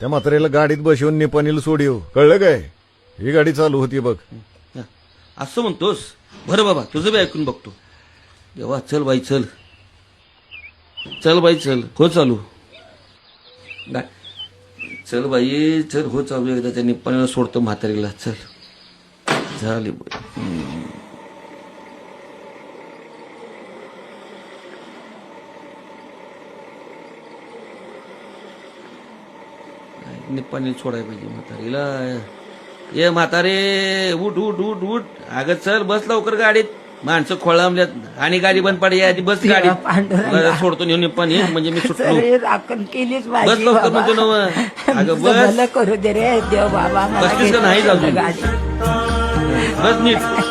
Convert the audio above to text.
त्या म्हाताऱ्याला गाडीत बसवून निपाणीला सोडीव, कळलं काय? ही गाडी चालू होती बघ. असं म्हणतोस? बरं बाबा, तुझं बी ऐकून बघतो. देवा, चल बाई चल, चल बाई चल, हो चालू. चल बाई चल, हो चालू. एकदा त्या निप्पाणीला सोडतो म्हातारीला. चल झाली बाई. निप्पाणी सोडायला पाहिजे म्हातारीला. ये म्हातारे, उठ उठ उठ उठ. अगं चल, बस लवकर गाडीत. माणसं खोळंबल्यात आणि गाडी बंद पडली. आधी बस गाडीत. पांडुरंगा. सोडतो नेऊन निप्पाणी, म्हणजे मी सुटलो. सगळी राखण केलीच बस माझी लवकर बाबा. म्हणतो ना. अगं तुझं बस. भलं करू दे रे देव बाबा. मला बसलीस का घेऊन नाही चल अजून? गाडी. बस नीट.